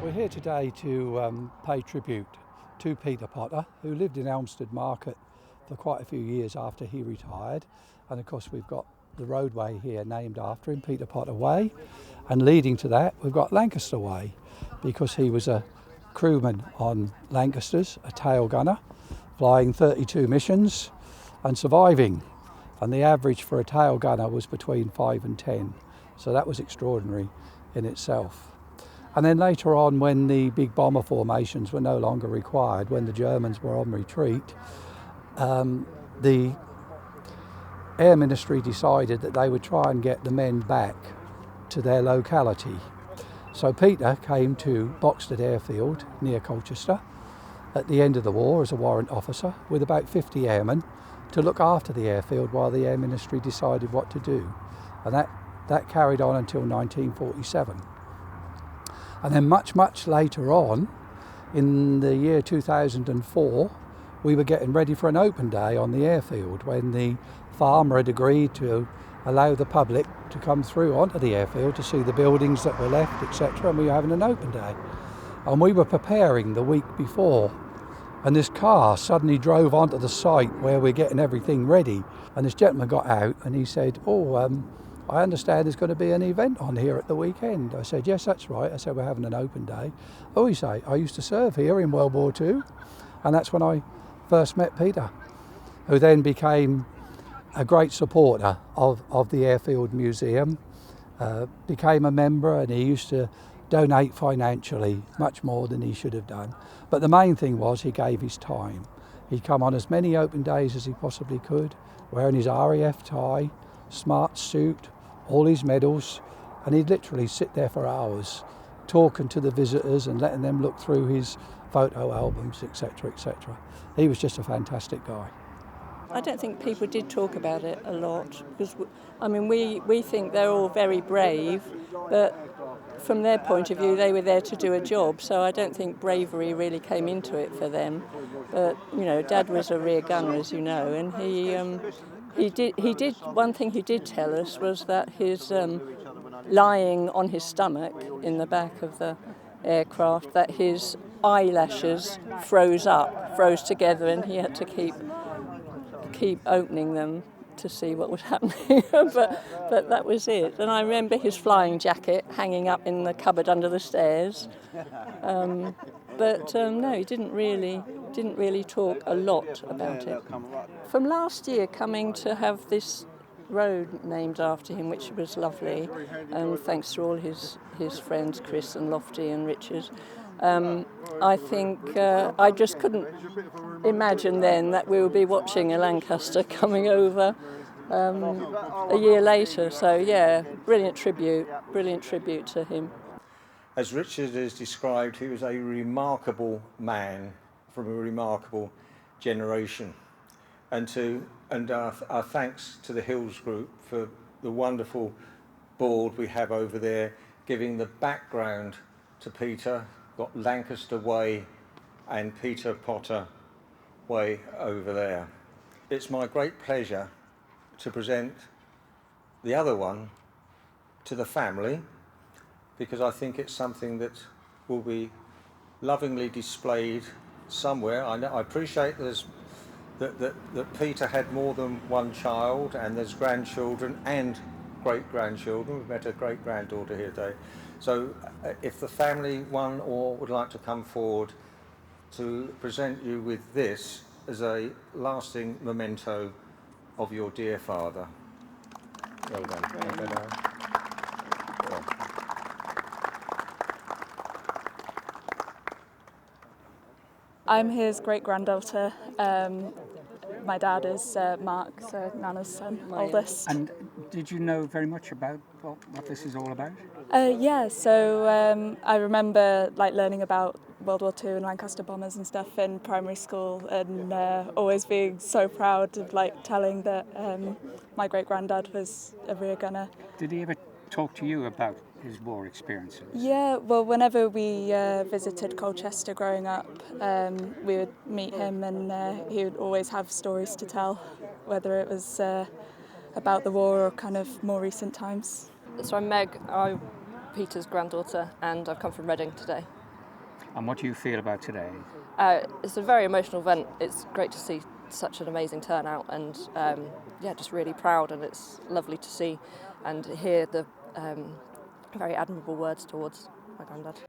We're here today to pay tribute to Peter Potter, who lived in Elmstead Market for quite a few years after he retired. And of course we've got the roadway here named after him, Peter Potter Way. And leading to that we've got Lancaster Way, because he was a crewman on Lancasters, a tail gunner, flying 32 missions and surviving. And the average for a tail gunner was between 5 and 10. So that was extraordinary in itself. And then later on, when the big bomber formations were no longer required, when the Germans were on retreat, the Air Ministry decided that they would try and get the men back to their locality. So Peter came to Boxted Airfield near Colchester at the end of the war as a warrant officer with about 50 airmen to look after the airfield while the Air Ministry decided what to do. And that carried on until 1947. And then much later on, in the year 2004, we were getting ready for an open day on the airfield when the farmer had agreed to allow the public to come through onto the airfield to see the buildings that were left, etc. And we were having an open day. And we were preparing the week before, and this car suddenly drove onto the site where we're getting everything ready. And this gentleman got out and he said, I understand there's going to be an event on here at the weekend. I said, yes, that's right. I said, we're having an open day. Oh, he said, I used to serve here in World War II. And that's when I first met Peter, who then became a great supporter of the Airfield Museum, became a member, and he used to donate financially, much more than he should have done. But the main thing was he gave his time. He'd come on as many open days as he possibly could, wearing his RAF tie, smart suit, all his medals, and he'd literally sit there for hours talking to the visitors and letting them look through his photo albums, etc., etc. He was just a fantastic guy. I don't think people did talk about it a lot because, we think they're all very brave, but from their point of view, they were there to do a job, so I don't think bravery really came into it for them. But, Dad was a rear gunner, as you know, and he did. One thing he did tell us was that his lying on his stomach in the back of the aircraft, that his eyelashes froze together, and he had to keep opening them to see what was happening. but that was it. And I remember his flying jacket hanging up in the cupboard under the stairs. No, he didn't really talk a lot about it. From last year, coming to have this road named after him, which was lovely, and thanks to all his friends, Chris and Lofty and Richard, I think I just couldn't imagine then that we would be watching a Lancaster coming over a year later. So yeah, brilliant tribute to him. As Richard has described, he was a remarkable man from a remarkable generation. And our thanks to the Hills Group for the wonderful board we have over there, giving the background to Peter. Got Lancaster Way and Peter Potter Way over there. It's my great pleasure to present the other one to the family, because I think it's something that will be lovingly displayed somewhere. I appreciate that Peter had more than one child, and there's grandchildren and great-grandchildren. We've met a great-granddaughter here today. So if the family, one or would like to come forward to present you with this as a lasting memento of your dear father. Well done. I'm his great-granddaughter. My dad is Mark, so Nana's son, oldest. And did you know very much about what this is all about? So I remember learning about World War II and Lancaster bombers and stuff in primary school, and always being so proud of telling that my great-granddad was a rear gunner. Did he ever talk to you about his war experiences? Yeah, well, whenever we visited Colchester growing up, we would meet him, and he would always have stories to tell, whether it was about the war or kind of more recent times. So I'm Meg, I'm Peter's granddaughter, and I've come from Reading today. And what do you feel about today? It's a very emotional event. It's great to see such an amazing turnout, and just really proud, and it's lovely to see and hear the very admirable words towards my granddad.